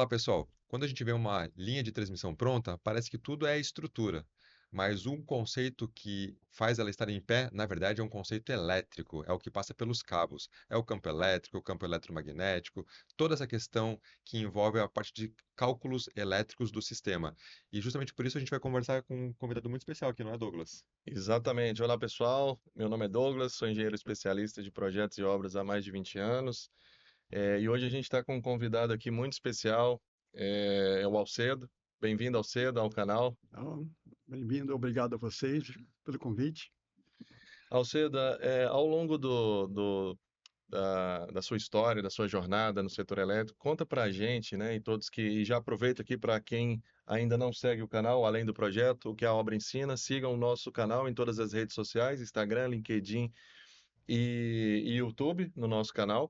Olá, pessoal. Quando a gente vê uma linha de transmissão pronta, parece que tudo é estrutura. Mas um conceito que faz ela estar em pé, na verdade, é um conceito elétrico, é o que passa pelos cabos. É o campo elétrico, o campo eletromagnético, toda essa questão que envolve a parte de cálculos elétricos do sistema. E justamente por isso a gente vai conversar com um convidado muito especial aqui, não é, Douglas? Exatamente. Olá, pessoal. Meu nome é Douglas, sou engenheiro especialista de projetos e obras há mais de 20 anos. E hoje a gente está com um convidado aqui muito especial, é o Alcedo. Bem-vindo, Alcedo, ao canal. Então, bem-vindo, obrigado a vocês pelo convite. Alcedo, ao longo da sua história, da sua jornada no setor elétrico, conta para a gente, né, e já aproveito aqui para quem ainda não segue o canal, além do projeto, o que a obra ensina, sigam o nosso canal em todas as redes sociais, Instagram, LinkedIn e YouTube no nosso canal.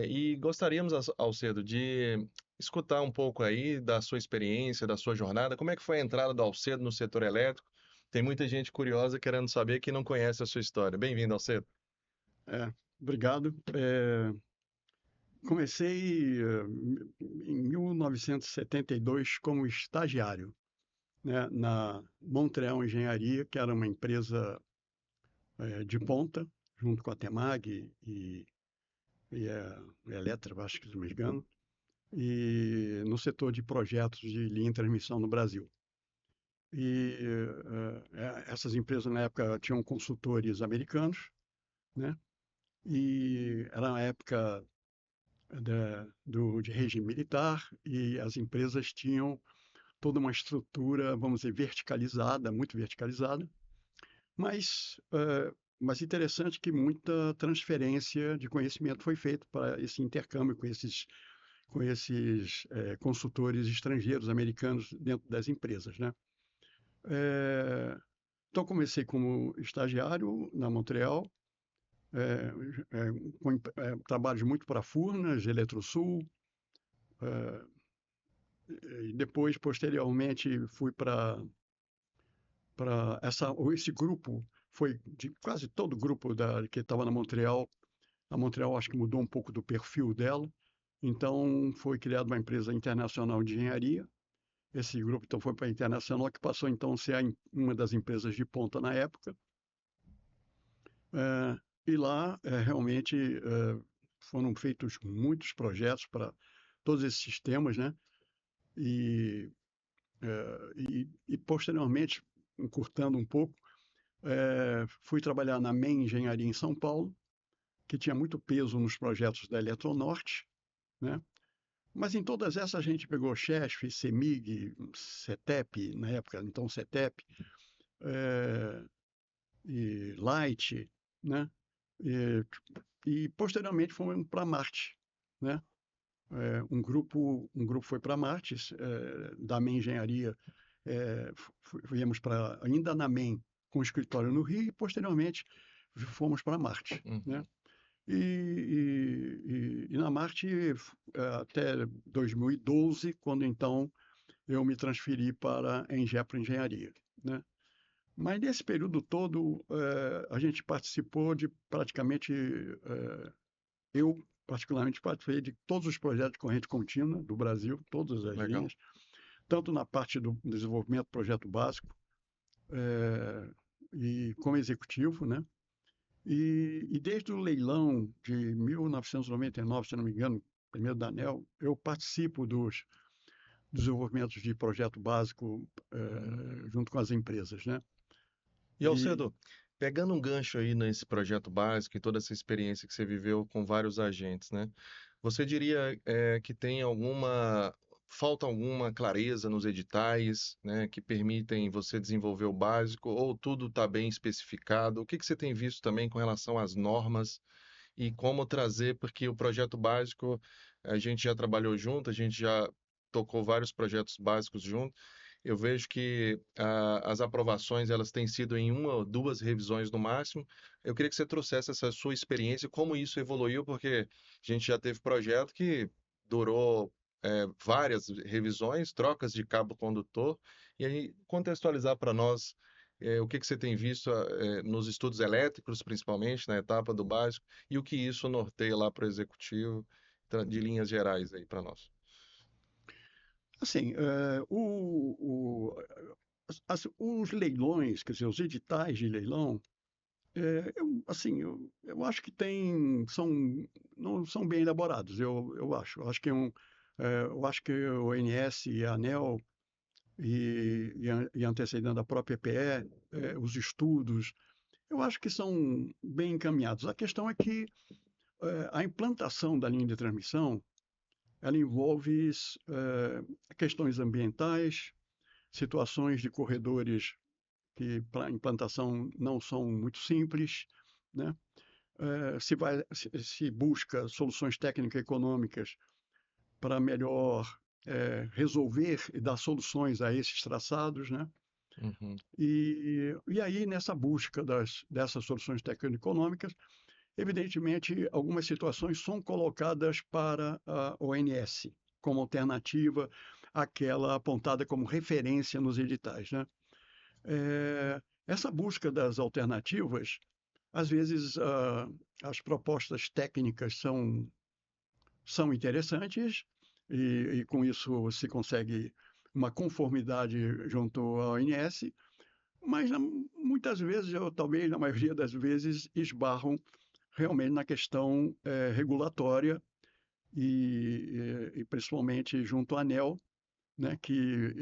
E gostaríamos, Alcedo, de escutar um pouco aí da sua experiência, da sua jornada. Como é que foi a entrada do Alcedo no setor elétrico? Tem muita gente curiosa querendo saber que não conhece a sua história. Bem-vindo, Alcedo. É, obrigado. Comecei em 1972 como estagiário, né, na Montreal Engenharia, que era uma empresa de ponta, junto com a Temag e a Eletra, acho que se não me engano, e no setor de projetos de linha de transmissão no Brasil. E essas empresas na época tinham consultores americanos, né? E era uma época de regime militar e as empresas tinham toda uma estrutura, vamos dizer, verticalizada, muito verticalizada, mas, mas interessante que muita transferência de conhecimento foi feita para esse intercâmbio com esses consultores estrangeiros, americanos, dentro das empresas, né? Eh, então, comecei como estagiário na Montreal, é, com trabalhos muito para Furnas, Eletrosul, é, e depois, posteriormente, fui para esse grupo, foi de quase todo o grupo que estava na Montreal. A Montreal acho que mudou um pouco do perfil dela, então foi criada uma empresa internacional de engenharia. Esse grupo então foi para a internacional, que passou então a ser uma das empresas de ponta na época. E lá realmente foram feitos muitos projetos para todos esses sistemas, né? E, e posteriormente, encurtando um pouco, fui trabalhar na MEM Engenharia em São Paulo, que tinha muito peso nos projetos da Eletronorte, né? Mas em todas essas a gente pegou CHESF, CEMIG, CETEP, na época, então CETEP, e Light, né? E, e posteriormente fomos para Marte, né? Um grupo foi para Marte, da MEM Engenharia, viemos para, ainda na MEM, com escritório no Rio, e posteriormente fomos para Marte, né? Uhum. E na Marte até 2012, quando então eu me transferi para a Engepro Engenharia, né? Mas nesse período todo a gente participou de praticamente, eu particularmente participei de todos os projetos de corrente contínua do Brasil, todas as Legal. linhas, tanto na parte do desenvolvimento do projeto básico eh, e como executivo, né? E desde o leilão de 1999, se não me engano, primeiro da ANEEL, eu participo dos desenvolvimentos de projeto básico junto com as empresas, né? E E Alcedo, pegando um gancho aí nesse projeto básico e toda essa experiência que você viveu com vários agentes, né? Você diria que tem falta alguma clareza nos editais, né, que permitem você desenvolver o básico, ou tudo está bem especificado? O que que você tem visto também com relação às normas e como trazer, porque o projeto básico a gente já trabalhou junto, a gente já tocou vários projetos básicos junto. Eu vejo que as aprovações elas têm sido em uma ou duas revisões no máximo. Eu queria que você trouxesse essa sua experiência, como isso evoluiu, porque a gente já teve projeto que durou várias revisões, trocas de cabo condutor, e aí contextualizar para nós o que que você tem visto nos estudos elétricos, principalmente na etapa do básico, e o que isso norteia lá para o executivo, de linhas gerais aí para nós. Assim, os leilões, quer dizer, os editais de leilão, assim, eu acho que não são bem elaborados, eu acho. Eu acho que o ONS e a ANEEL e antecedendo a própria EPE, os estudos, eu acho que são bem encaminhados. A questão é que a implantação da linha de transmissão, ela envolve questões ambientais, situações de corredores que para implantação não são muito simples, né? Se busca soluções técnico-econômicas para melhor resolver e dar soluções a esses traçados, né? Uhum. E aí, nessa busca dessas soluções técnico-econômicas, evidentemente, algumas situações são colocadas para a ONS como alternativa àquela apontada como referência nos editais, né? Essa busca das alternativas, às vezes, as propostas técnicas são interessantes e com isso se consegue uma conformidade junto à ONS, mas muitas vezes, ou talvez na maioria das vezes, esbarram realmente na questão regulatória e principalmente junto à ANEEL, né, que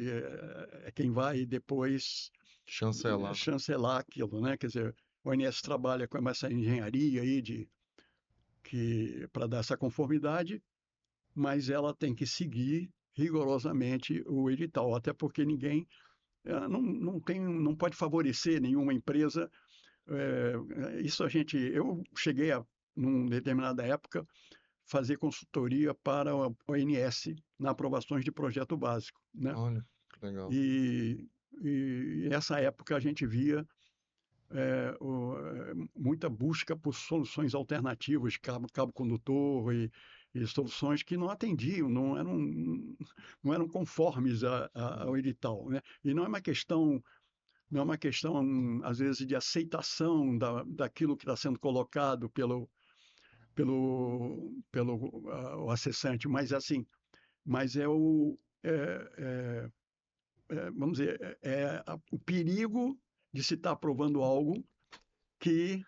é quem vai depois Chancelar. chancelar aquilo, né? Quer dizer, o ONS trabalha com essa engenharia aí para dar essa conformidade, mas ela tem que seguir rigorosamente o edital, até porque ninguém não pode favorecer nenhuma empresa. Eu cheguei numa determinada época, fazer consultoria para a ONS na aprovações de projeto básico, né? Olha, que legal. E, nessa época a gente via muita busca por soluções alternativas, cabo condutor e soluções que não atendiam, não eram conformes ao edital, né? E não é uma questão, às vezes, de aceitação daquilo que está sendo colocado o acessante, mas assim, mas vamos dizer, o perigo de se estar aprovando algo que,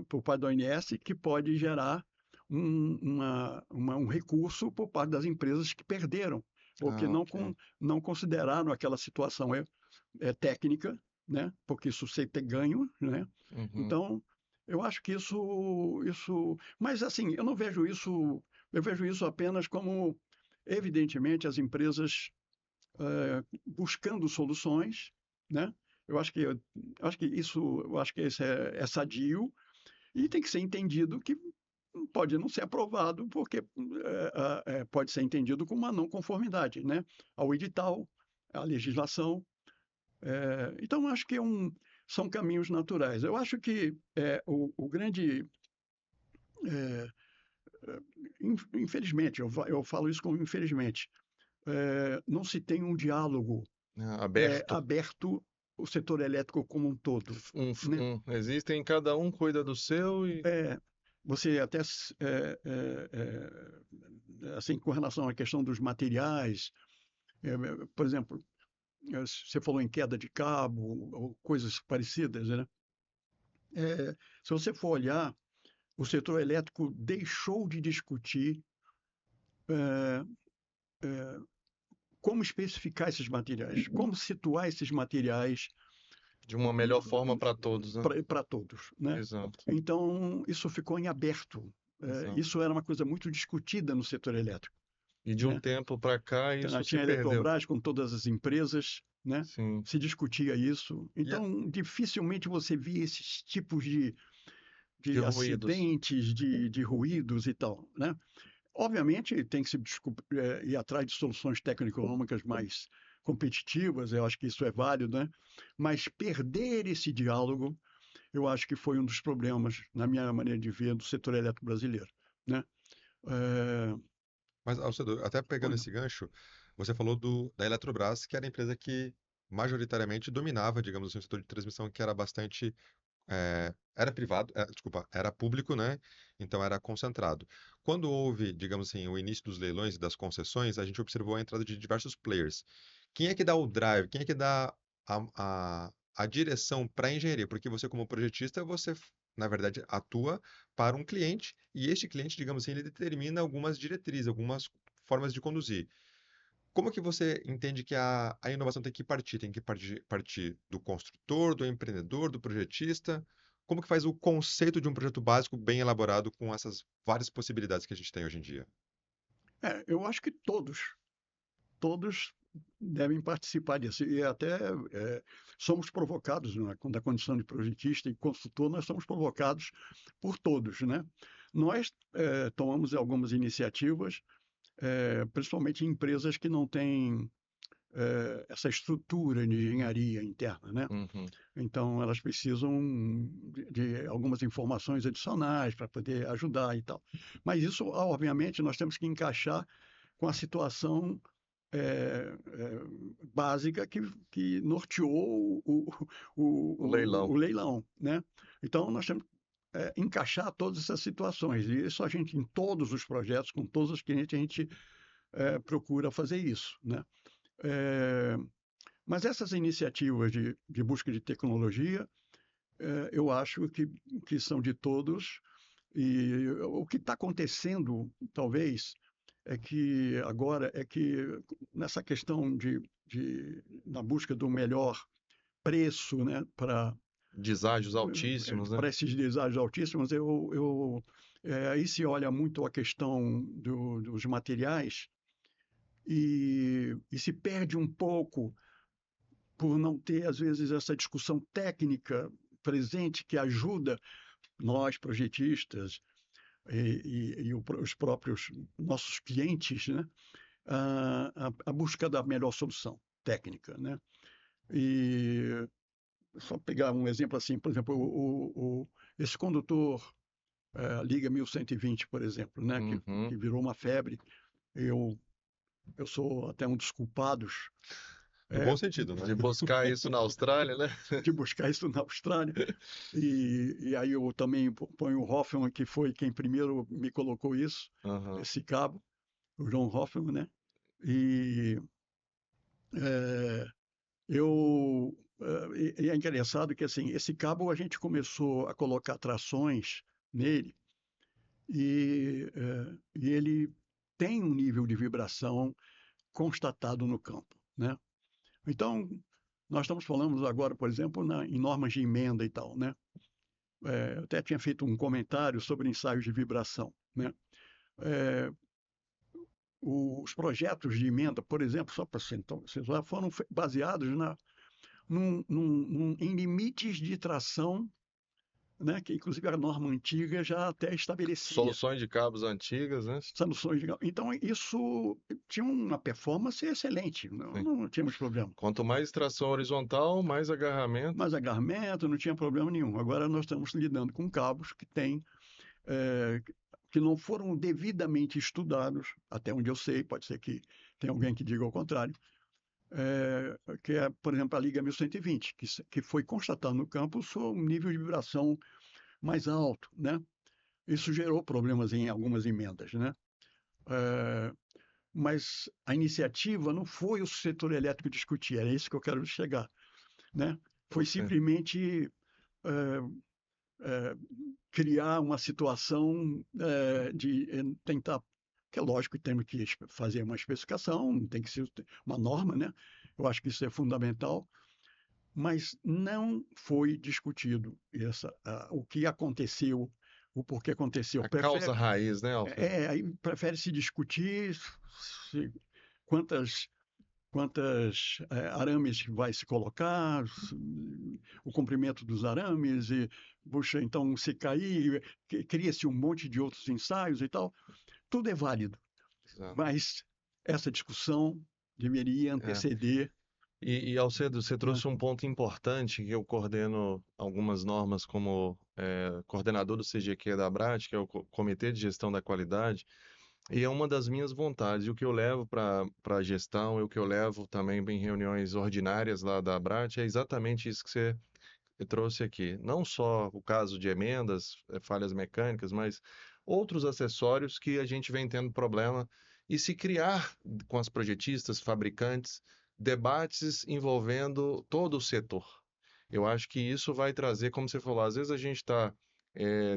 por parte da ONS, que pode gerar um recurso por parte das empresas que perderam, ou que Ah, ok. não consideraram aquela situação técnica, né? Porque isso sem ter ganho, né? Uhum. Então, eu acho que mas assim, eu vejo isso apenas como, evidentemente, as empresas buscando soluções, né? Eu acho que isso é sadio e tem que ser entendido que pode não ser aprovado, porque pode ser entendido como uma não conformidade, né? Ao edital, à legislação. Então, acho que são caminhos naturais. Eu acho que o grande. é, Infelizmente, eu falo isso como infelizmente, não se tem um diálogo Ah, aberto. aberto o setor elétrico como um todo, né? Existem, cada um cuida do seu e. É, você até, assim, com relação à questão dos materiais, por exemplo, você falou em queda de cabo ou coisas parecidas, né? Se você for olhar, o setor elétrico deixou de discutir eh, eh, como especificar esses materiais, como situar esses materiais De uma melhor forma para todos, né? para todos, né? Exato, Então, isso ficou em aberto. exato. Isso era uma coisa muito discutida no setor elétrico, E de um né? tempo para cá Então, isso se tinha a perdeu. Eletrobras com todas as empresas, né? Sim. Se discutia isso. E a- Então, dificilmente você via esses tipos De de ruídos. acidentes, de ruídos e tal, né? Obviamente, tem que se ir atrás de soluções técnico-econômicas mais competitivas, eu acho que isso é válido, né? Mas perder esse diálogo, eu acho que foi um dos problemas, na minha maneira de ver, do setor elétrico brasileiro, né? É, Mas, Alcedo, até pegando Pois esse não. gancho, você falou da Eletrobras, que era a empresa que majoritariamente dominava, digamos assim, o setor de transmissão, que era bastante era privado, desculpa, era público, né? Então era concentrado. Quando houve, digamos assim, o início dos leilões e das concessões, a gente observou a entrada de diversos players. Quem é que dá o drive? Quem é que dá a direção para a engenharia? Porque você, como projetista, você, na verdade, atua para um cliente e este cliente, digamos assim, ele determina algumas diretrizes, algumas formas de conduzir. Como que você entende que a inovação tem que partir? Tem que partir do construtor, do empreendedor, do projetista? Como que faz o conceito de um projeto básico bem elaborado com essas várias possibilidades que a gente tem hoje em dia? Eu acho que todos devem participar disso. E até somos provocados, né? Quando a condição de projetista e consultor, nós somos provocados por todos, né? Nós tomamos algumas iniciativas, principalmente em empresas que não têm essa estrutura de engenharia interna, né? Uhum. Então, elas precisam de algumas informações adicionais para poder ajudar e tal. Mas isso, obviamente, nós temos que encaixar com a situação básica que norteou O leilão. o leilão, né? Então, nós temos que encaixar todas essas situações. E isso a gente, em todos os projetos, com todos os clientes, a gente procura fazer isso, né? Eh, mas essas iniciativas de busca de tecnologia, eu acho que são de todos. E o que está acontecendo, talvez, é que nessa questão na busca do melhor preço, né, Deságios altíssimos, né? para esses deságios altíssimos, aí se olha muito a questão dos materiais e se perde um pouco por não ter, às vezes, essa discussão técnica presente que ajuda nós, projetistas, os próprios nossos clientes, né, a busca da melhor solução técnica, né? E só pegar um exemplo assim, por exemplo, esse condutor Liga 1120, por exemplo, né, Uhum. que virou uma febre. Eu, eu sou até um dos culpados No é, bom sentido, né? De buscar isso na Austrália, né? de buscar isso na Austrália. E aí eu também ponho o Hoffman, que foi quem primeiro me colocou isso, Aham. esse cabo, o John Hoffman, né? E é, e é engraçado que assim, esse cabo a gente começou a colocar trações nele e ele tem um nível de vibração constatado no campo, né? Então, nós estamos falando agora, por exemplo, em normas de emenda e tal, né? Eu até tinha feito um comentário sobre ensaios de vibração, né? É, os projetos de emenda, por exemplo, só para vocês lá, foram baseados em limites de tração, né, que inclusive a norma antiga já até estabelecia. Soluções de cabos antigas, né? Soluções então, isso tinha uma performance excelente, Sim. não tínhamos problema. Quanto mais tração horizontal, mais agarramento. Mas agarramento não tinha problema nenhum. Agora nós estamos lidando com cabos eh, que não foram devidamente estudados, até onde eu sei, pode ser que tenha alguém que diga o contrário, que é, por exemplo, a Liga 1120, que foi constatado no campo um nível de vibração mais alto, né? Isso gerou problemas em algumas emendas, né? Eh, mas a iniciativa não foi o setor elétrico discutir, é isso que eu quero chegar, né? Foi Sim. simplesmente eh, eh, criar uma situação de tentar, que é lógico que temos que fazer uma especificação, tem que ser uma norma, né? Eu acho que isso é fundamental, mas não foi discutido o que aconteceu, o porquê aconteceu. A causa raiz, né, Alfredo? Aí prefere se discutir se, quantas arames vai se colocar, o comprimento dos arames, e, puxa, então se cair, cria-se um monte de outros ensaios e tal. Tudo é válido, Exato. mas essa discussão deveria É. anteceder. Alcedo, você Né? trouxe um ponto importante que eu coordeno algumas normas como coordenador do CGQ da ABRAT, que é o Comitê de Gestão da Qualidade, e é uma das minhas vontades. E o que eu levo para a gestão, e o que eu levo também em reuniões ordinárias lá da ABRAT, é exatamente isso que você e trouxe aqui. Não só o caso de emendas, falhas mecânicas, mas outros acessórios que a gente vem tendo problema. E se criar com as projetistas, fabricantes, debates envolvendo todo o setor. Eu acho que isso vai trazer, como você falou, às vezes a gente está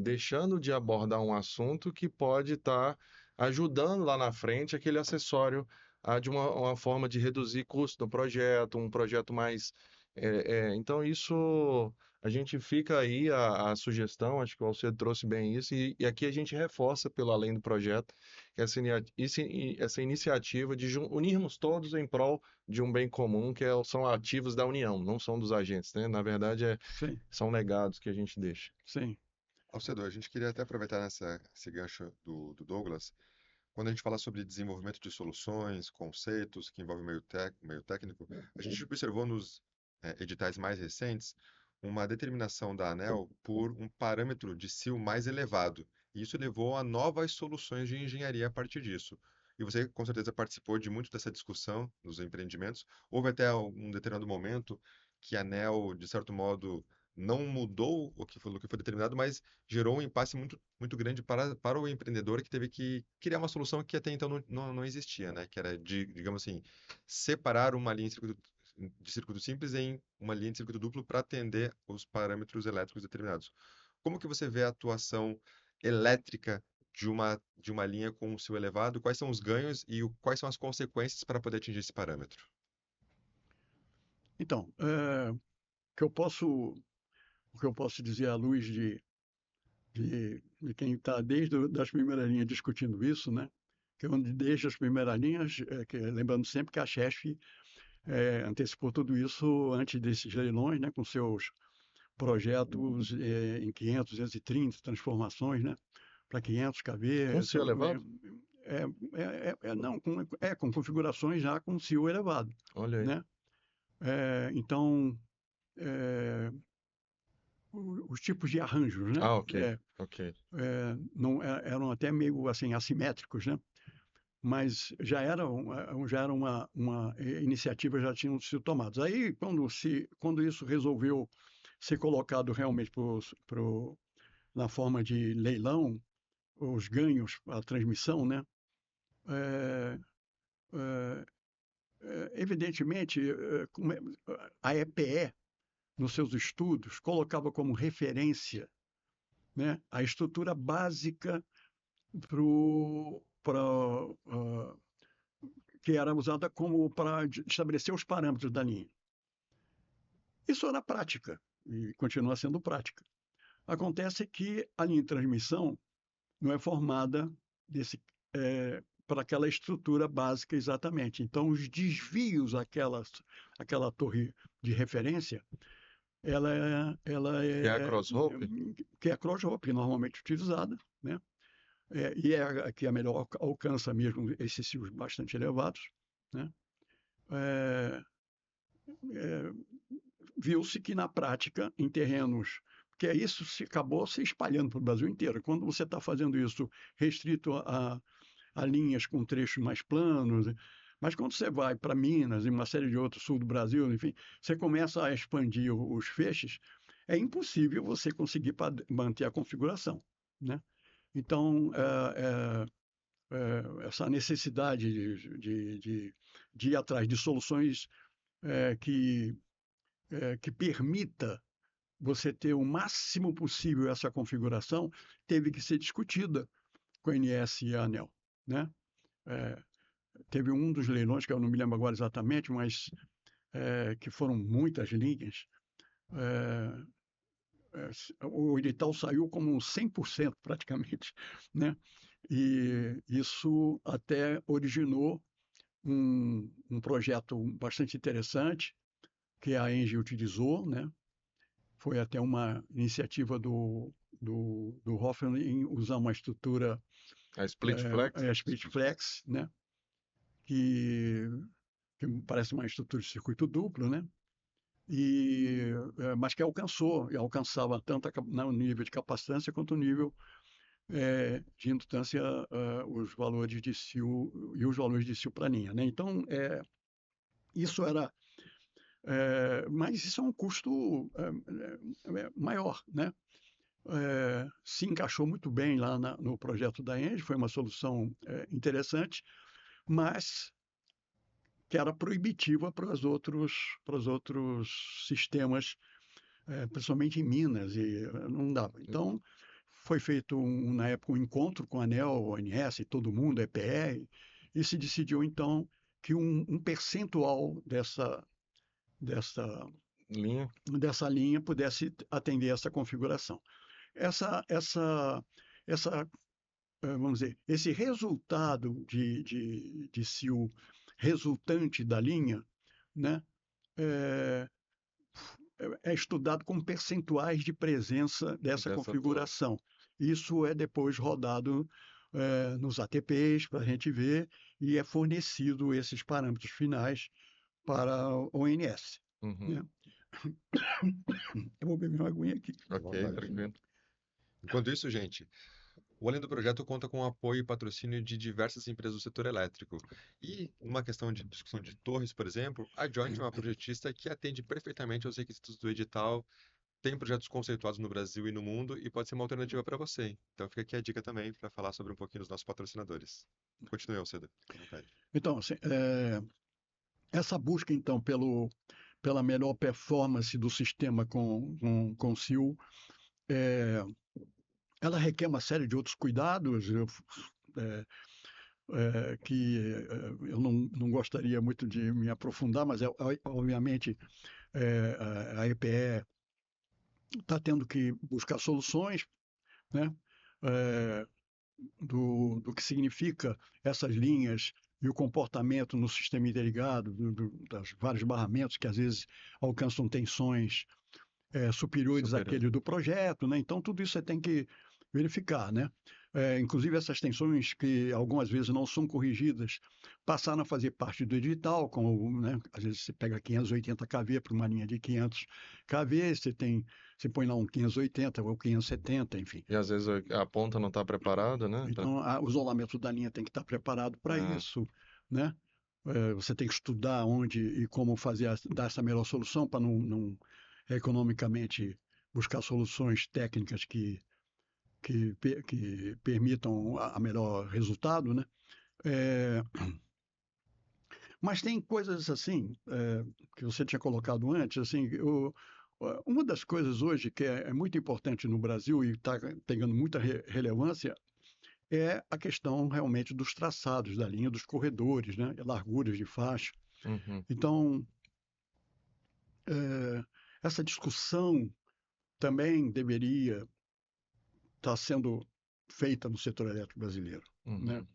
deixando de abordar um assunto que pode estar ajudando lá na frente aquele acessório de uma forma de reduzir custo do projeto, um projeto mais. Então, isso a gente fica aí a sugestão, acho que o Alcedo trouxe bem isso, e aqui a gente reforça pelo além do projeto essa iniciativa de unirmos todos em prol de um bem comum, são ativos da União, não são dos agentes, né? Na verdade, Sim, são legados que a gente deixa. sim. Alcedo, a gente queria até aproveitar esse gancho do Douglas, quando a gente fala sobre desenvolvimento de soluções, conceitos que envolvem meio técnico, a gente observou nos editais mais recentes uma determinação da ANEEL por um parâmetro de CIL mais elevado. E isso levou a novas soluções de engenharia a partir disso. E você, com certeza, participou de muito dessa discussão nos empreendimentos. Houve até um determinado momento que a ANEEL, de certo modo, não mudou o que foi determinado, mas gerou um impasse muito grande para o empreendedor que teve que criar uma solução que até então não existia, né? Que era digamos assim, separar uma linha de circuito simples em uma linha de circuito duplo para atender os parâmetros elétricos determinados. Como que você vê a atuação elétrica de uma linha com o seu elevado? Quais são os ganhos e quais são as consequências para poder atingir esse parâmetro? Então, que eu posso, o que eu posso dizer à luz de quem está desde das primeiras linhas discutindo isso, né? Que onde desde as primeiras linhas, lembrando sempre que a Chesf antecipou tudo isso antes desses leilões, né? Com seus projetos em 500, 230 transformações, né? Para 500 Com kV, seu elevado? não, com configurações já com CIO elevado, Olha aí. né? Então, é, os tipos de arranjos, né? Ah, ok, ok. Não, eram até meio assim assimétricos, né? Mas já era uma iniciativa, já tinham sido tomadas. Aí, quando isso resolveu ser colocado realmente na forma de leilão, os ganhos, a transmissão, né? É, é, evidentemente, a EPE, nos seus estudos, colocava como referência, né, a estrutura básica para que era usada como para estabelecer os parâmetros da linha. Isso era prática e continua sendo prática. Acontece que a linha de transmissão não é formada para aquela estrutura básica exatamente. Então, os desvios àquela torre de referência, ela Que é a é crossrope? que é a crossrope normalmente utilizada, né? E é a que a melhor alcança mesmo esses fios bastante elevados, né? É, é, Viu-se que na prática, em terrenos, porque isso acabou se espalhando para o Brasil inteiro. Quando você está fazendo isso restrito a linhas com trechos mais planos, mas quando você vai para Minas e uma série de outros, sul do Brasil, enfim, você começa a expandir os feixes, é impossível você conseguir manter a configuração, né? Então, essa necessidade de ir atrás de soluções que permita você ter o máximo possível essa configuração, teve que ser discutida com a ANS e a ANEEL, né? É, Teve um dos leilões, que eu não me lembro agora exatamente, mas que foram muitas linhas, é, o edital saiu como 100% praticamente, né? E isso até originou um projeto bastante interessante que a Engie utilizou, né? Foi até uma iniciativa do Hoffman em usar uma estrutura A split flex? Splitflex, né? Que, que parece uma estrutura de circuito duplo, né? Mas que e alcançava tanto no nível de capacitância quanto o nível de indutância, os valores de CIU e os valores de CIU para linha, né? Então, isso era Mas isso é um custo maior, né? Se encaixou muito bem lá no projeto da Engie, foi uma solução interessante, mas que era proibitiva para os outros sistemas, principalmente em Minas, e não dava. Então, foi feito, na época, um encontro com a ANEEL, ONS, todo mundo, EPE, e se decidiu, então, que um percentual dessa Linha. dessa linha pudesse atender essa configuração. Essa, vamos dizer, esse resultado de CIO resultante da linha, né, é, é estudado com percentuais de presença dessa Dessa torre. configuração. Isso é depois rodado nos ATPs para a gente ver e é fornecido esses parâmetros finais para o ONS. Uhum. Né? Eu vou beber uma aguinha aqui. Ok, tranquilo. Enquanto isso, gente, o Além do Projeto conta com o apoio e patrocínio de diversas empresas do setor elétrico. E, numa questão de discussão de torres, por exemplo, a Joint é uma projetista que atende perfeitamente aos requisitos do edital, tem projetos conceituados no Brasil e no mundo e pode ser uma alternativa para você. Então fica aqui a dica também para falar sobre um pouquinho dos nossos patrocinadores. Continue, Alceda. À vontade. Então, assim, essa busca, então, pela melhor performance do sistema com CIO, ela requer uma série de outros cuidados que eu não gostaria muito de me aprofundar, mas, obviamente, a EPE está tendo que buscar soluções, né? Do que significa essas linhas e o comportamento no sistema interligado, dos vários barramentos que às vezes alcançam tensões superiores àquele do projeto, né? Então tudo isso você tem que verificar, né? Inclusive essas tensões que algumas vezes não são corrigidas passaram a fazer parte do edital, como, né, às vezes você pega 580 kV para uma linha de 500 kV, você põe lá um 580 ou 570, enfim. E às vezes a ponta não está preparada, né? Então o isolamento da linha tem que estar preparado para isso, né? Você tem que estudar onde e como dar essa melhor solução para não economicamente buscar soluções técnicas que permitam a melhor resultado, né? Mas tem coisas assim que você tinha colocado antes, assim, uma das coisas hoje que é muito importante no Brasil e está pegando muita relevância é a questão realmente dos traçados da linha, dos corredores, né? Larguras de faixa. Uhum. Então, essa discussão também deveria estar sendo feita no setor elétrico brasileiro, né? Uhum.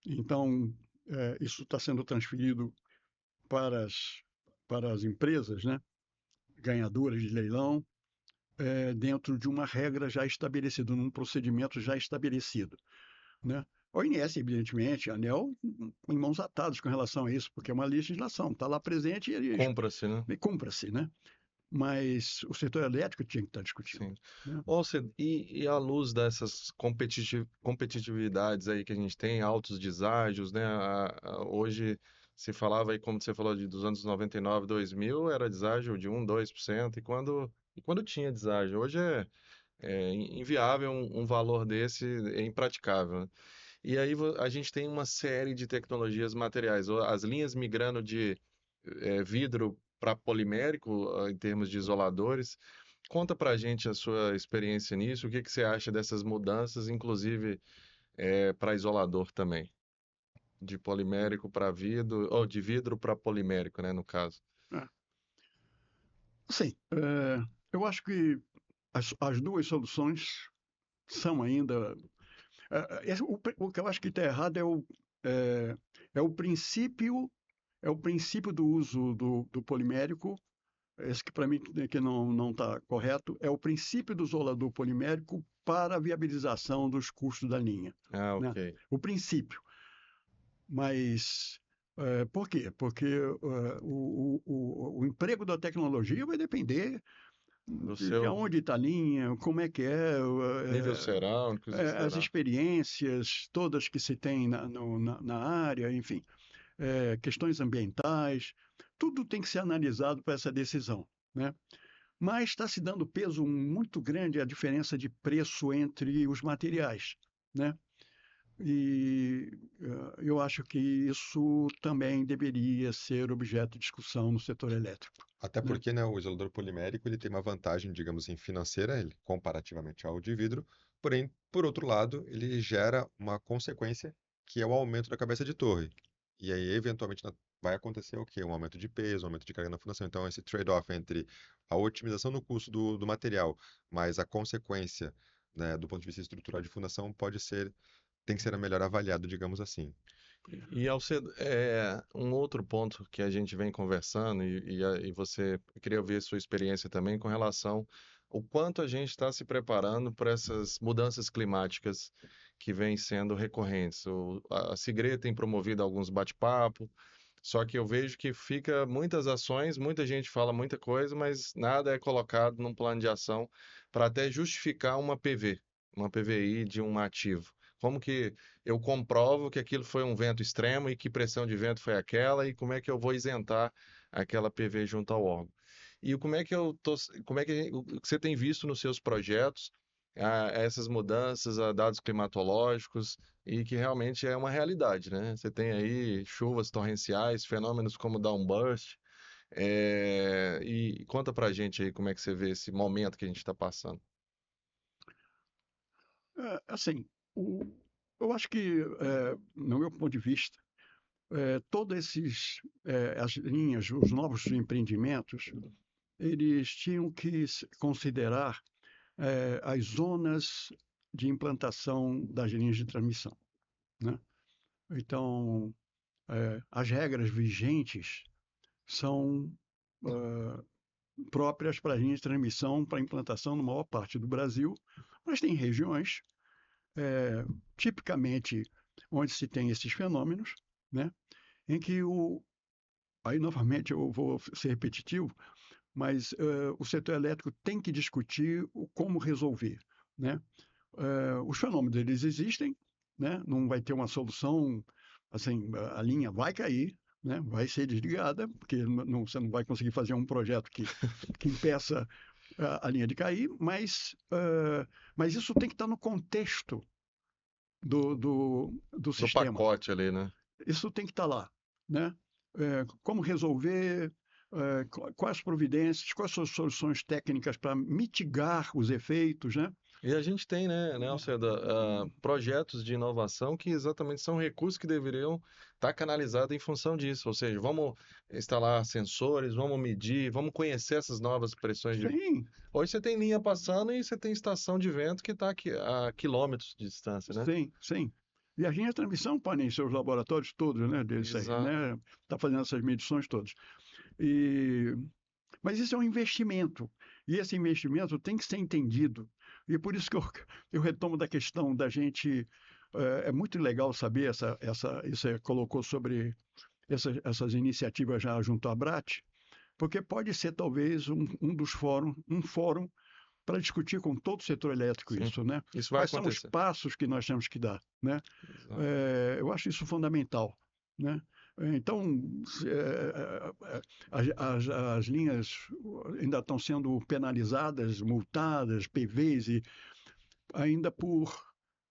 Então, isso está sendo transferido para as empresas, né, ganhadoras de leilão, dentro de uma regra já estabelecida, num procedimento já estabelecido, né? A ONS, evidentemente, a ANEEL, em mãos atadas com relação a isso, porque é uma legislação, está lá presente Compra-se, né? cumpra-se, né? Mas o setor elétrico tinha que estar discutindo. Sim. Né? E à luz dessas competitividades aí que a gente tem, altos deságios, né? Hoje se falava aí, como você falou, dos anos 99, 2000, era deságio de 1, 2%, e quando tinha deságio. Hoje é inviável um valor desse, é impraticável, né? E aí a gente tem uma série de tecnologias materiais, as linhas migrando de vidro para polimérico, em termos de isoladores. Conta pra gente a sua experiência nisso, o que que você acha dessas mudanças, inclusive para isolador também, de polimérico para vidro, ou de vidro para polimérico, né, no caso. Sim, eu acho que as duas soluções são ainda. O que eu acho que está errado é o princípio do uso do polimérico. Esse que para mim que não está correto é o princípio do isolador polimérico para a viabilização dos custos da linha, Ah, né? ok. O princípio. Mas por quê? Porque o emprego da tecnologia vai depender Do de seu onde está a linha, como é que nível cerâmicos, as etc. experiências todas que se tem na área, enfim, questões ambientais. tudo tem que ser analisado para essa decisão, né? Mas está se dando peso muito grande à diferença de preço entre os materiais, né? E eu acho que isso também deveria ser objeto de discussão no setor elétrico, Até né? porque, né, o isolador polimérico ele tem uma vantagem, digamos assim, financeira, comparativamente ao de vidro, porém, por outro lado, ele gera uma consequência que é o aumento da cabeça de torre. E aí, eventualmente, vai acontecer o quê? Um aumento de peso, um aumento de carga na fundação. Então, esse trade-off entre a otimização no custo do material, mas a consequência, né, do ponto de vista estrutural de fundação, tem que ser melhor avaliado, digamos assim. E Alcedo, um outro ponto que a gente vem conversando, e você, eu queria ouvir a sua experiência também com relação ao quanto a gente está se preparando para essas mudanças climáticas que vêm sendo recorrentes. A Sigre tem promovido alguns bate-papo, só que eu vejo que fica muitas ações, muita gente fala muita coisa, mas nada é colocado num plano de ação para até justificar uma PVI de um ativo. Como que eu comprovo que aquilo foi um vento extremo e que pressão de vento foi aquela e como é que eu vou isentar aquela PV junto ao órgão? E como é que o que você tem visto nos seus projetos essas mudanças a dados climatológicos e que realmente é uma realidade, né? Você tem aí chuvas torrenciais, fenômenos como downburst, e conta pra gente aí como é que você vê esse momento que a gente está passando. Assim, eu acho que, no meu ponto de vista, todos as linhas, os novos empreendimentos, eles tinham que considerar as zonas de implantação das linhas de transmissão, né? Então, as regras vigentes são próprias para a linha de transmissão para implantação na maior parte do Brasil, mas tem regiões, eh, tipicamente onde se tem esses fenômenos, né? Em que aí novamente eu vou ser repetitivo, mas o setor elétrico tem que discutir como resolver, né? Os fenômenos eles existem, né? Não vai ter uma solução, assim, a linha vai cair, né? Vai ser desligada, porque você não vai conseguir fazer um projeto que impeça a linha de cair, mas isso tem que estar no contexto do Do sistema. pacote ali, né? Isso tem que estar lá, né? Como resolver, quais providências, quais são as soluções técnicas para mitigar os efeitos, né? E a gente tem, né, Alceda, projetos de inovação que exatamente são recursos que deveriam estar canalizados em função disso. Ou seja, vamos instalar sensores, vamos medir, vamos conhecer essas novas pressões de. Sim, Hoje você tem linha passando e você tem estação de vento que está a quilômetros de distância, né? sim, sim. E a linha de transmissão podem ser os laboratórios todos, né, deles aí, Exato. né? Tá fazendo essas medições todas. E Mas isso é um investimento. E esse investimento tem que ser entendido. E por isso que eu retomo da questão da gente. É muito legal saber isso você colocou sobre essas iniciativas já junto à Abrat, porque pode ser talvez um fórum para discutir com todo o setor elétrico Sim, isso, né? isso vai Quais são os acontecer. passos que nós temos que dar, né? Exato. Eu acho isso fundamental, né? Então, as linhas ainda estão sendo penalizadas, multadas, PVs, e ainda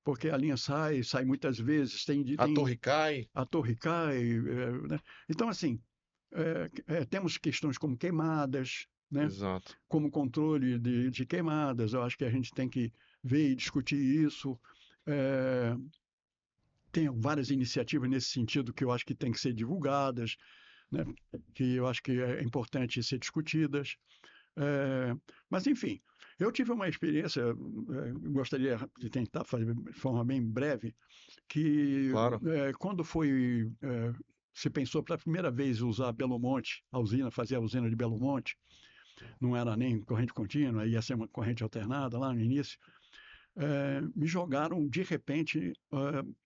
porque a linha sai muitas vezes, A torre cai. a torre cai, né? Então, assim, temos questões como queimadas, né? Exato. Como controle de queimadas, eu acho que a gente tem que ver e discutir isso. É, tem várias iniciativas nesse sentido que eu acho que têm que ser divulgadas, né? Que eu acho que é importante ser discutidas. Mas, enfim, eu tive uma experiência, gostaria de tentar fazer de forma bem breve, que Claro. quando se pensou pela primeira vez usar Belo Monte, fazer a usina de Belo Monte, não era nem corrente contínua, ia ser uma corrente alternada lá no início, me jogaram de repente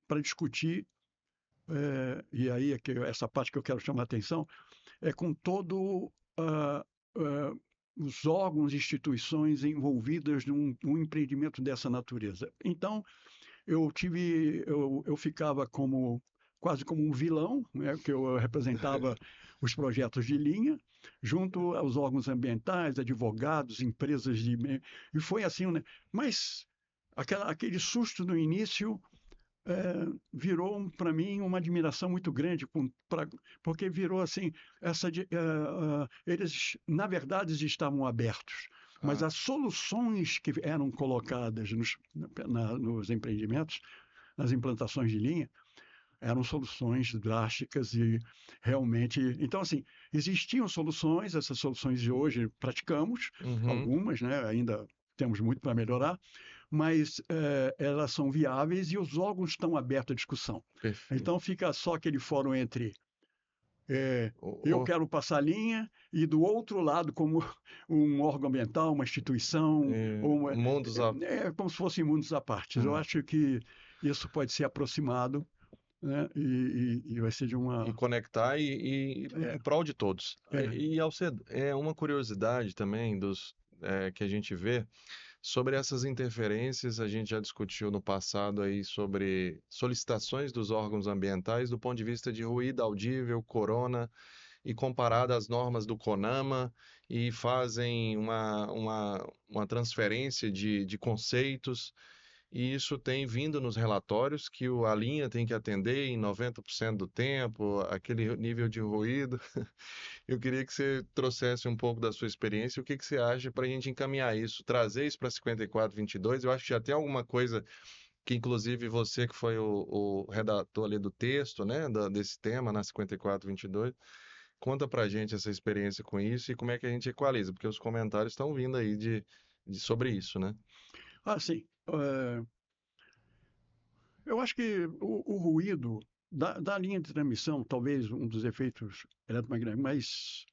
para discutir, e aí é que essa parte que eu quero chamar a atenção, é com todo os órgãos e instituições envolvidas num empreendimento dessa natureza. Então, eu ficava quase como um vilão, né, que eu representava os projetos de linha, junto aos órgãos ambientais, advogados, empresas de... E foi assim, né? Mas aquele susto no início virou para mim uma admiração muito grande, porque virou assim, eles na verdade estavam abertos, mas as soluções que eram colocadas nos empreendimentos, nas implantações de linha, eram soluções drásticas e realmente... Então, assim, existiam soluções, essas soluções de hoje praticamos, algumas, né? Ainda temos muito para melhorar, mas elas são viáveis e os órgãos estão abertos à discussão. Perfeito. Então fica só aquele fórum entre eu quero passar a linha e do outro lado, como um órgão ambiental, uma instituição, mundos como se fossem mundos à parte. Eu acho que isso pode ser aproximado, né? E vai ser de uma... E conectar em prol de todos. E, Alcedo, uma curiosidade também que a gente vê sobre essas interferências. A gente já discutiu no passado aí sobre solicitações dos órgãos ambientais do ponto de vista de ruído audível, corona, e comparado às normas do CONAMA, e fazem uma transferência de conceitos. E isso tem vindo nos relatórios que a linha tem que atender em 90% do tempo, aquele nível de ruído. Eu queria que você trouxesse um pouco da sua experiência, o que você acha para a gente encaminhar isso, trazer isso para 5422. Eu acho que já tem alguma coisa que, inclusive, você que foi o redator ali do texto, né, desse tema na 5422, conta para a gente essa experiência com isso e como é que a gente equaliza, porque os comentários estão vindo aí sobre isso, né? Sim. Eu acho que o ruído da linha de transmissão, talvez um dos efeitos eletromagnéticos mais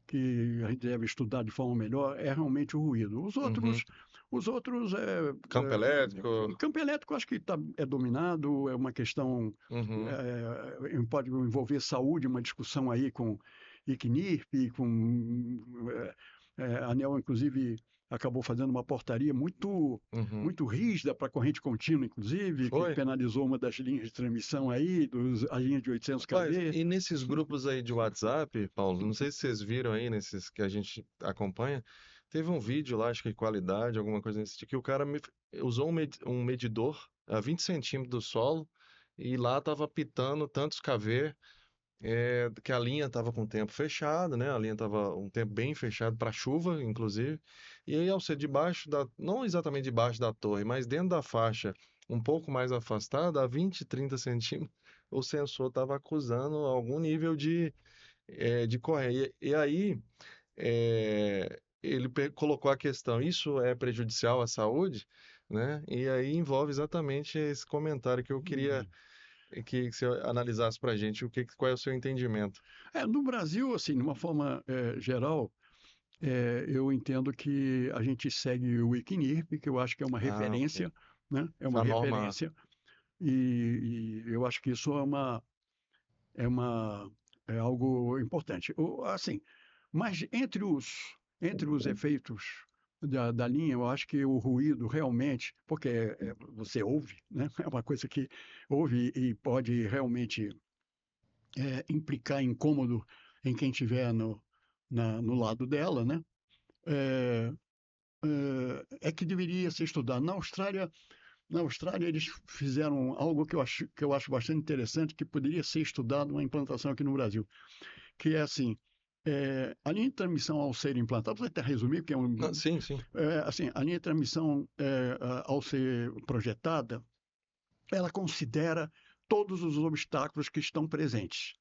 que a gente deve estudar de forma melhor é realmente o ruído. Os outros Campo elétrico. Campo elétrico acho que é dominado, é uma questão pode envolver saúde, uma discussão aí com ICNIRP, com a ANEEL, inclusive acabou fazendo uma portaria muito rígida para a corrente contínua, inclusive, que penalizou uma das linhas de transmissão aí, a linha de 800 kV. E nesses grupos aí de WhatsApp, Paulo, não sei se vocês viram aí, nesses que a gente acompanha, teve um vídeo lá, acho que qualidade, alguma coisa nesse tipo, que o cara usou um medidor a 20 centímetros do solo e lá estava apitando tantos kV, que a linha estava com o tempo fechado, né? A linha estava um tempo bem fechado para chuva, inclusive. E aí, ao ser debaixo não exatamente debaixo da torre, mas dentro da faixa, um pouco mais afastada, a 20, 30 centímetros, o sensor estava acusando algum nível de correia. E aí, ele colocou a questão: isso é prejudicial à saúde? Né? E aí envolve exatamente esse comentário que eu queria que você analisasse para a gente qual é o seu entendimento. No Brasil, assim, de uma forma geral, eu entendo que a gente segue o ICNIRP, que eu acho que é uma referência, né? É uma referência. E eu acho que isso é algo importante. Assim, mas entre os efeitos da linha, eu acho que o ruído realmente, porque você ouve, né? É uma coisa que ouve e pode realmente implicar incômodo em quem estiver no lado dela, né? Que deveria ser estudado. Na Austrália, eles fizeram algo que eu acho bastante interessante, que poderia ser estudado uma implantação aqui no Brasil, que é assim, a linha de transmissão ao ser implantada, vou até resumir, porque Sim. Assim, a linha de transmissão, ao ser projetada, ela considera todos os obstáculos que estão presentes,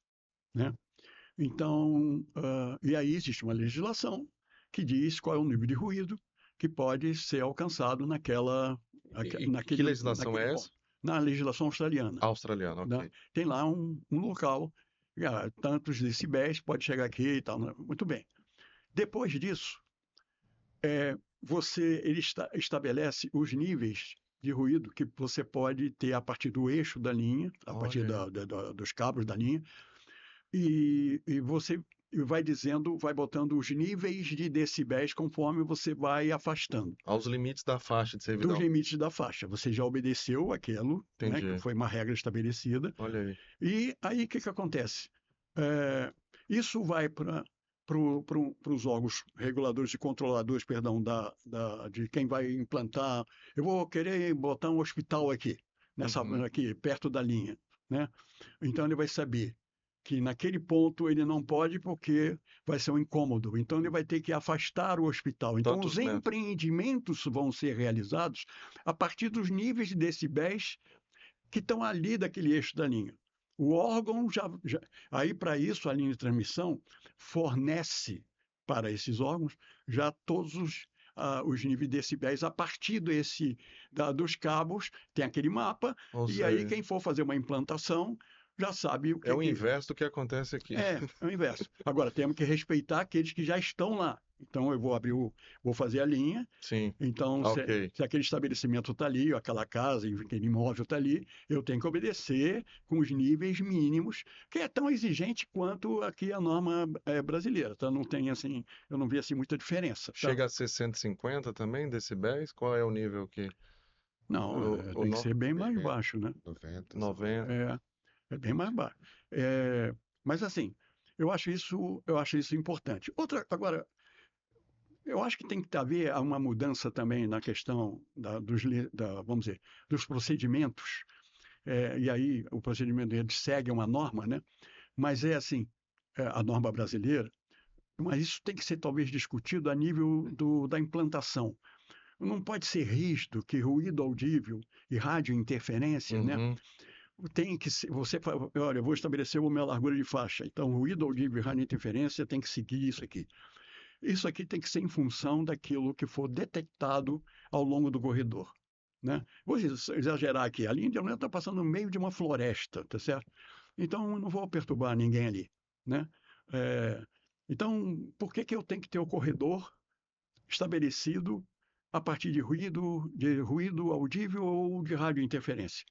né? Então, e aí existe uma legislação que diz qual é o nível de ruído que pode ser alcançado naquela... Que legislação é essa? Na legislação australiana. Australiana, ok. Né? Tem lá um local, tantos decibéis, pode chegar aqui e tal. Né? Muito bem. Depois disso, ele estabelece os níveis de ruído que você pode ter a partir do eixo da linha, a partir dos cabos da linha, e você vai botando os níveis de decibéis conforme você vai afastando. Aos limites da faixa de servidão. Dos limites da faixa. Você já obedeceu aquilo, né, que foi uma regra estabelecida. Olha aí. E aí o que acontece? Isso vai para os órgãos reguladores e controladores, perdão, de quem vai implantar. Eu vou querer botar um hospital aqui, Uhum. aqui perto da linha, né? Então ele vai saber que naquele ponto ele não pode porque vai ser um incômodo. Então ele vai ter que afastar o hospital. Então os Tantos metros. empreendimentos vão ser realizados a partir dos níveis de decibéis que estão ali daquele eixo da linha. O órgão aí para isso a linha de transmissão fornece para esses órgãos já todos os níveis de decibéis a partir dos cabos, tem aquele mapa, Ou e aí seja, quem for fazer uma implantação já sabe o é que o que inverso do que acontece aqui. é o inverso. Agora temos que respeitar aqueles que já estão lá. Então eu vou fazer a linha. Sim, Então, ok. se aquele estabelecimento está ali, ou aquela casa, aquele imóvel está ali, eu tenho que obedecer com os níveis mínimos, que é tão exigente quanto aqui a norma brasileira. Tá? Não tem assim, eu não vi assim muita diferença. Tá? Chega a ser 150 também, decibéis? Qual é o nível que... Não, O tem que ser bem Bem mais menos, baixo, né? 90, 100. 90? É, é bem mais baixo. Mas assim, eu acho isso importante. Agora, eu acho que tem que haver uma mudança também na questão vamos dizer, dos procedimentos. E aí o procedimento ele segue uma norma, né? Mas é assim, a norma brasileira, mas isso tem que ser talvez discutido a nível da implantação. Não pode ser rígido que ruído audível e radiointerferência, né? Uhum. Tem que ser, olha, eu vou estabelecer uma largura de faixa. Então, ruído audível e radiointerferência tem que seguir isso aqui. Isso aqui tem que ser em função daquilo que for detectado ao longo do corredor. Né? Vou exagerar aqui, a linha de aumento está passando no meio de uma floresta, tá certo? Então, eu não vou perturbar ninguém ali. Né? É, então, por que eu tenho que ter o corredor estabelecido a partir de ruído audível ou de radiointerferência?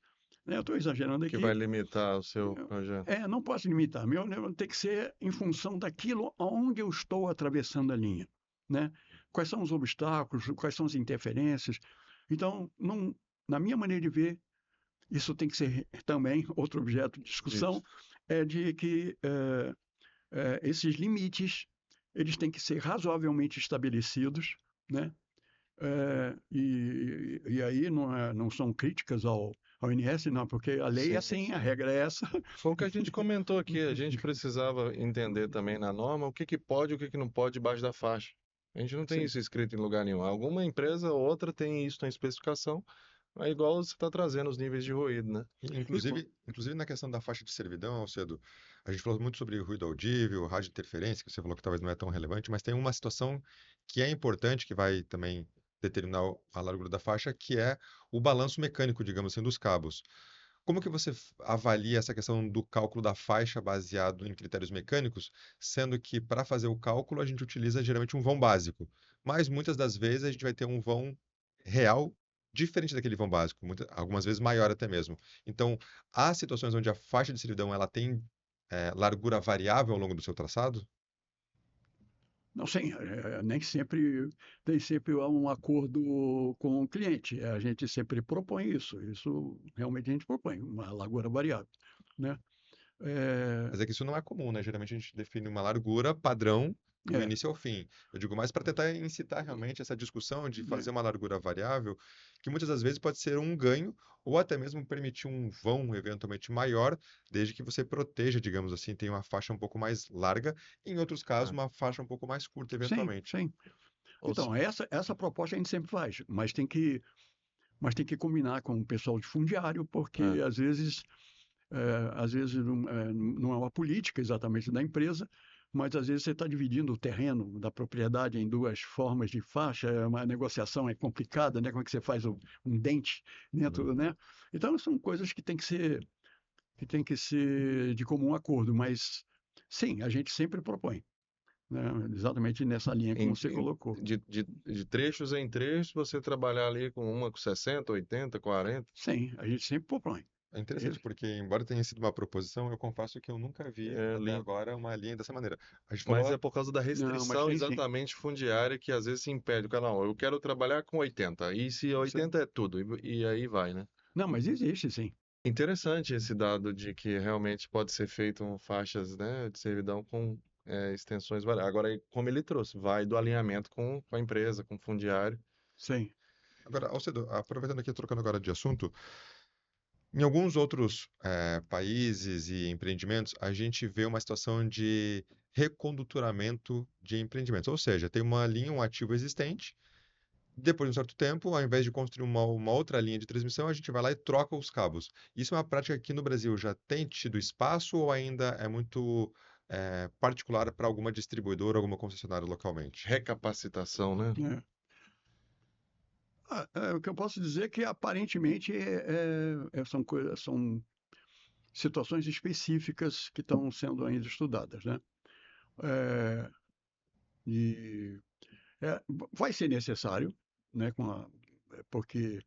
Né? Eu estou exagerando Que vai aqui. limitar o seu projeto. Não posso limitar. Meu tem que ser em função daquilo onde eu estou atravessando a linha. Né? Quais são os obstáculos, quais são as interferências. Então, na minha maneira de ver, isso tem que ser também outro objeto de discussão, Disso. é de que esses limites eles têm que ser razoavelmente estabelecidos, né? E aí não são críticas ao INS, não, porque a lei é Sim, assim, a sim. regra é essa. Foi o que a gente comentou aqui. A gente precisava entender também na norma o que que pode e o que que não pode debaixo da faixa. A gente não tem Sim. isso escrito em lugar nenhum. Alguma empresa ou outra tem isso na especificação, é igual você está trazendo os níveis de ruído, né? E Inclusive na questão da faixa de servidão, Alcedo, a gente falou muito sobre ruído audível, rádio interferência, que você falou que talvez não é tão relevante, mas tem uma situação que é importante, que vai também determinar a largura da faixa, que é o balanço mecânico, digamos assim, dos cabos. Como que você avalia essa questão do cálculo da faixa baseado em critérios mecânicos, sendo que para fazer o cálculo a gente utiliza geralmente um vão básico, mas muitas das vezes a gente vai ter um vão real diferente daquele vão básico, algumas vezes maior até mesmo. Então, há situações onde a faixa de servidão ela tem largura variável ao longo do seu traçado? Não, sim, nem sempre há um acordo com o cliente. A gente sempre propõe isso. Isso realmente a gente propõe, uma largura variável, né? É, Mas é que isso não é comum, né? Geralmente a gente define uma largura padrão do é, início ao fim. Eu digo mais para tentar incitar realmente essa discussão de é. fazer uma largura variável, que muitas das vezes pode ser um ganho, ou até mesmo permitir um vão eventualmente maior, desde que você proteja, digamos assim, tenha uma faixa um pouco mais larga, e em outros casos, Ah, uma faixa um pouco mais curta, Sim, eventualmente. sim. ou se- Então, essa proposta a gente sempre faz, mas tem que combinar com o pessoal de fundiário, é, porque às vezes não é uma política exatamente da empresa, mas às vezes você está dividindo o terreno da propriedade em duas formas de faixa, uma negociação é complicada, né? Como é que você faz um dente Uhum. dentro, né? Então são coisas que tem que ser de comum acordo, mas sim, a gente sempre propõe, né? Exatamente nessa linha que você colocou. de trechos em trechos, você trabalhar ali com uma com 60, 80, 40. Sim, a gente sempre propõe. É interessante, porque, embora tenha sido uma proposição, eu confesso que eu nunca vi É, até agora uma linha dessa maneira. A gente mas é falou, por causa da Não, mas restrição tem sim. exatamente fundiária que às vezes impede o cara, não, eu quero trabalhar com 80, e se Sim. 80 é tudo, e aí vai, né? Não, mas existe sim. Interessante esse dado de que realmente pode ser feito faixas, né, de servidão com extensões variáveis. Agora, como ele trouxe, vai do alinhamento com a empresa, com o fundiário. Sim, Agora, Alcedo, aproveitando aqui, trocando agora de assunto, em alguns outros países e empreendimentos, a gente vê uma situação de recondutoramento de empreendimentos, ou seja, tem uma linha, um ativo existente, depois de um certo tempo, ao invés de construir uma outra linha de transmissão, a gente vai lá e troca os cabos. Isso é uma prática que no Brasil já tem tido espaço ou ainda é muito particular para alguma distribuidora, alguma concessionária localmente? Recapacitação, né? é. O que eu posso dizer é que aparentemente são situações específicas que estão sendo ainda estudadas, né? É, e vai ser necessário, né? Porque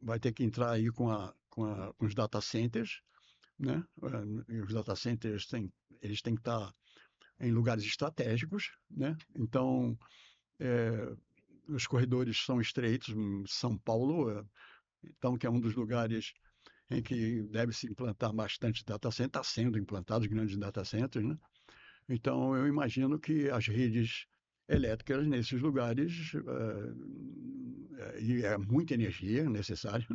vai ter que entrar aí com os data centers, né? E os data centers eles têm que estar em lugares estratégicos, né? Então, é, os corredores são estreitos. São Paulo, então, que é um dos lugares em que deve se implantar bastante data center, está sendo implantados grandes data centers, né? Então, eu imagino que as redes elétricas nesses lugares, e é muita energia necessária,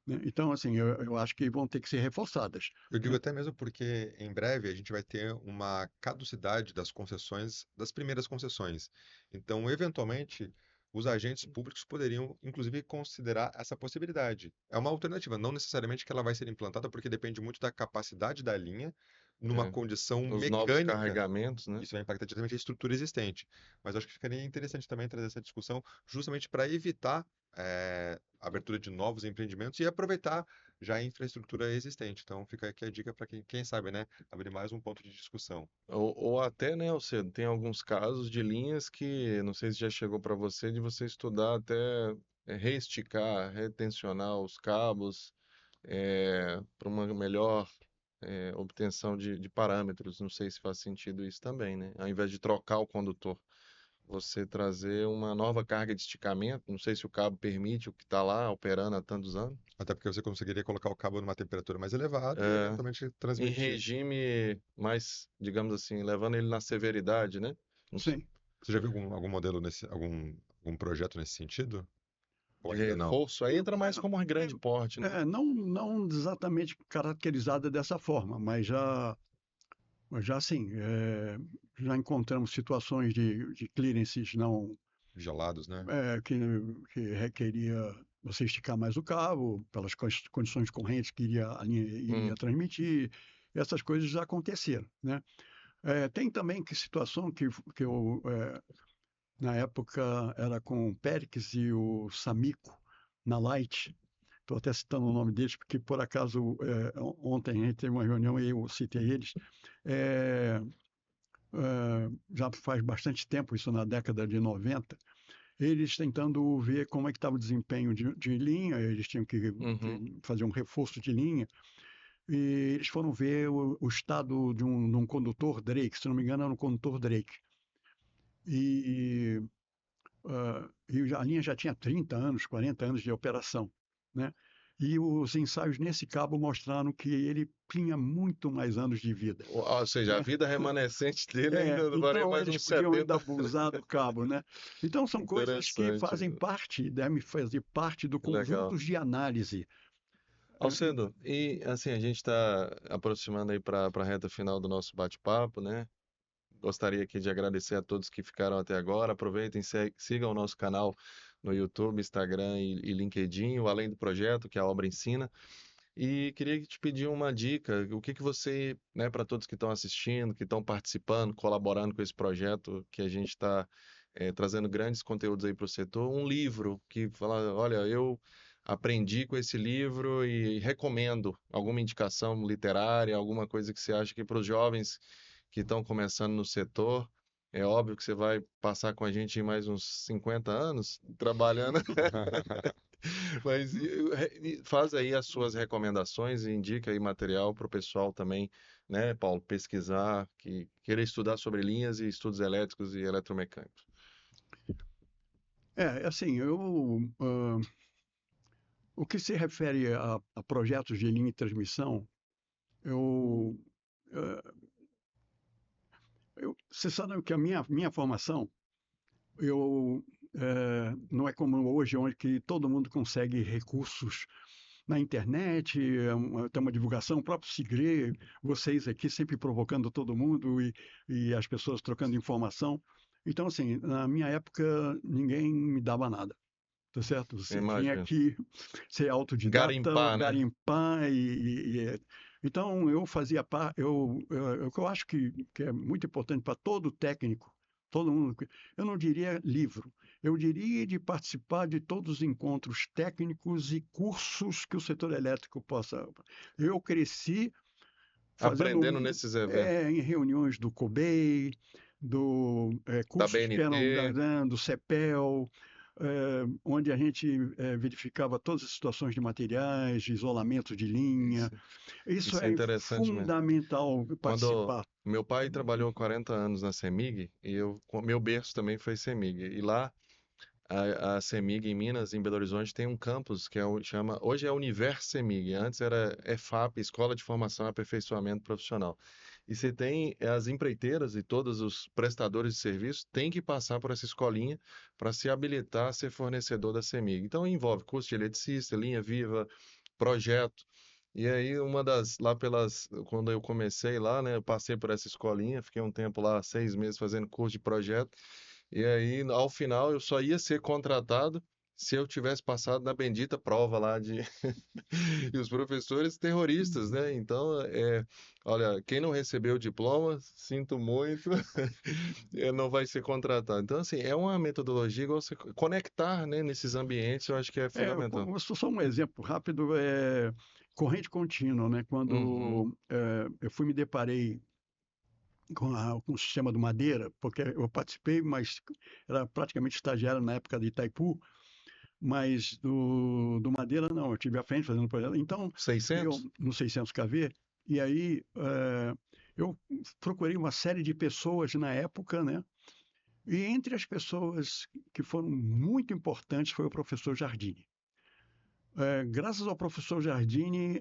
né? Então, assim, eu acho que vão ter que ser reforçadas, Eu digo né? até mesmo porque em breve a gente vai ter uma caducidade das concessões, das primeiras concessões. Então, eventualmente, os agentes públicos poderiam, inclusive, considerar essa possibilidade. É uma alternativa, não necessariamente que ela vai ser implantada, porque depende muito da capacidade da linha, numa É. condição Os novos mecânica. carregamentos, né? Isso vai impactar diretamente a estrutura existente. Mas eu acho que ficaria interessante também trazer essa discussão, justamente para evitar a abertura de novos empreendimentos e aproveitar já a infraestrutura existente. Então fica aqui a dica para quem sabe, né, abrir mais um ponto de discussão. Ou até, né, Alcedo, tem alguns casos de linhas que, não sei se já chegou para você, de você estudar até reesticar, retensionar os cabos para uma melhor obtenção de parâmetros. Não sei se faz sentido isso também, né? Ao invés de trocar o condutor, você trazer uma nova carga de esticamento. Não sei se o cabo permite o que está lá operando há tantos anos. Até porque você conseguiria colocar o cabo numa temperatura mais elevada e É, eventualmente em transmitir. regime mais, digamos assim, levando ele na severidade, né? Não sei, Sim. Você já viu algum modelo algum projeto nesse sentido? Ou de ainda não? reforço, aí entra mais como um grande porte, né? Não exatamente caracterizada dessa forma, mas já assim, já encontramos situações de clearances não, Gelados, né? que requeria você esticar mais o cabo, pelas condições correntes que a linha iria Hum, transmitir. Essas coisas já aconteceram, né? Tem também que situação que eu, na época, era com o Périx e o Samico, na Light. Estou até citando o nome deles, porque por acaso ontem a gente teve uma reunião e eu citei eles. É, já faz bastante tempo, isso na década de 90, eles tentando ver como é que estava o desempenho de linha, eles tinham uhum, que fazer um reforço de linha, e eles foram ver o estado de um condutor Drake, se não me engano era um condutor Drake. E, a linha já tinha 30 anos, 40 anos de operação, né? E os ensaios nesse cabo mostraram que ele tinha muito mais anos de vida, ou seja, a né? vida remanescente dele ainda levaria Então mais eles uns podiam ainda 70. abusar do cabo, né? Então são coisas que Interessante, fazem parte, devem fazer parte do que legal. conjunto de análise, né? Alcedo, e assim, a gente está aproximando aí para a reta final do nosso bate-papo, né? Gostaria aqui de agradecer a todos que ficaram até agora. Aproveitem, sigam o nosso canal no YouTube, Instagram e LinkedIn, o Além do Projeto, que é a obra ensina. E queria te pedir uma dica, o que que você, né, para todos que estão assistindo, que estão participando, colaborando com esse projeto, que a gente está trazendo grandes conteúdos aí para o setor, um livro que fala, olha, eu aprendi com esse livro e recomendo alguma indicação literária, alguma coisa que você acha que para os jovens que estão começando no setor, é óbvio que você vai passar com a gente em mais uns 50 anos trabalhando. Mas faz aí as suas recomendações e indica aí material para o pessoal também, né, Paulo, pesquisar, que queira estudar sobre linhas e estudos elétricos e eletromecânicos. Assim, o que se refere a projetos de linha de transmissão, eu, eh, você sabe que a minha formação, não é como hoje, onde que todo mundo consegue recursos na internet, tem uma divulgação, o próprio Sigre, vocês aqui sempre provocando todo mundo e as pessoas trocando informação. Então, assim, na minha época, ninguém me dava nada, tá certo? Você tinha Imagino. que ser autodidata, Garimpar, né? garimpar então eu fazia parte, o que eu acho que é muito importante para todo técnico, todo mundo, eu não diria livro, eu diria de participar de todos os encontros técnicos e cursos que o setor elétrico possa. Eu cresci fazendo Aprendendo nesses eventos. em reuniões do COBEI, Da cursos que eram BNT. do CEPEL, onde a gente verificava todas as situações de materiais, de isolamento de linha. Isso, Isso isso é é interessante mesmo. fundamental Quando participar. meu pai trabalhou 40 anos na CEMIG, e meu berço também foi CEMIG. E lá, a CEMIG em Minas, em Belo Horizonte, tem um campus que hoje é Univer CEMIG, antes era EFAP, Escola de Formação e Aperfeiçoamento Profissional. E você tem as empreiteiras e todos os prestadores de serviço têm que passar por essa escolinha para se habilitar a ser fornecedor da CEMIG. Então envolve curso de eletricista, linha viva, projeto. E aí, quando eu comecei lá, né, eu passei por essa escolinha, fiquei um tempo lá, 6 meses fazendo curso de projeto, e aí, ao final, eu só ia ser contratado se eu tivesse passado na bendita prova lá de... E os professores terroristas, né? Então, olha, quem não recebeu o diploma, sinto muito, não vai ser contratado. Então, assim, é uma metodologia, igual você conectar, né, nesses ambientes, eu acho que é fundamental. Só um exemplo rápido, corrente contínua, né? Uhum. Quando eu me deparei com o sistema do Madeira, porque eu participei, mas era praticamente estagiário na época de Itaipu, mas do Madeira não, eu tive à frente fazendo projeto. Então, eu 600? no 600 kV, e aí eu procurei uma série de pessoas na época, né? E entre as pessoas que foram muito importantes foi o professor Jardini. Graças ao professor Jardini,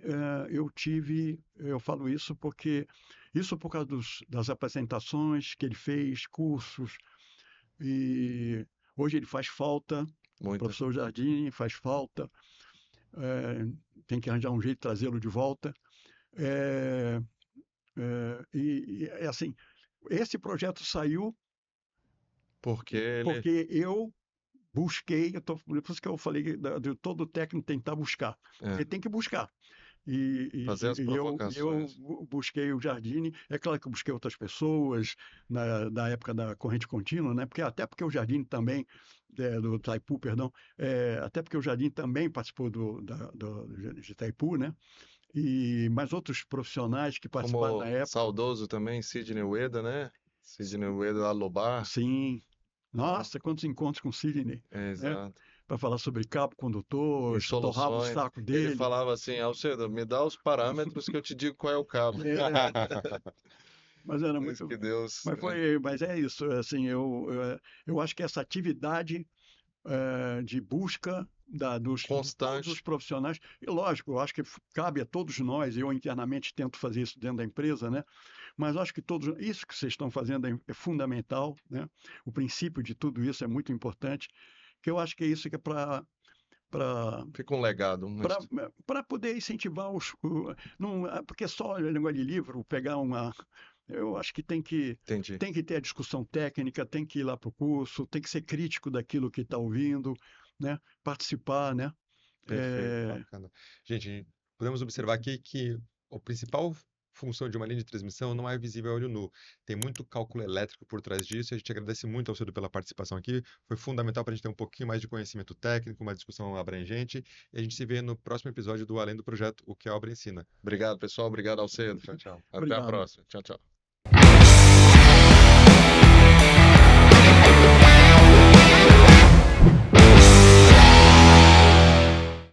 eu falo isso por causa das apresentações que ele fez, cursos, e hoje ele faz falta, o Muita. professor Jardini faz falta, eh, tem que arranjar um jeito de trazê-lo de volta. Eh, assim, esse projeto saiu Porque ele porque eu busquei, por isso que eu falei de todo técnico tentar buscar. é, Você tem que buscar. fazer as Eu provocações. busquei o Jardine, é claro que eu busquei outras pessoas da época da corrente contínua, né? Até porque o Jardine também, do Itaipu, perdão, até porque o Jardine também participou de Itaipu, né? Mas outros profissionais que participaram na Como época, saudoso também, Sidney Ueda, né? Sidney Ueda Alobar. sim, Ó, nossa, quantos encontros com o Sidney, né? exato. Para falar sobre cabo E condutor, torrava o soluções. saco Ele dele. falava assim, Alcedo, me dá os parâmetros que eu te digo qual é o cabo. É, mas era Mas muito. que Deus, Mas é isso, assim, eu acho que essa atividade de busca de todos os constante. profissionais, e lógico, eu acho que cabe a todos nós, eu internamente tento fazer isso dentro da empresa, né? Mas acho que isso que vocês estão fazendo é fundamental, né? O princípio de tudo isso é muito importante, que eu acho que é isso que é para Fica um legado. para poder incentivar não, porque só o negócio de livro, pegar uma. Eu acho que Entendi. tem que ter a discussão técnica, tem que ir lá para o curso, tem que ser crítico daquilo que está ouvindo, né? Participar, né? Perfeito. Bacana. Gente, podemos observar aqui que a principal função de uma linha de transmissão não é visível a olho nu. Tem muito cálculo elétrico por trás disso e a gente agradece muito ao Alcedo pela participação aqui. Foi fundamental para a gente ter um pouquinho mais de conhecimento técnico, uma discussão abrangente. E a gente se vê no próximo episódio do Além do Projeto, o que a obra ensina. Obrigado, pessoal. Obrigado, Alcedo. Tchau, tchau. Até a Obrigado. próxima. Tchau, tchau.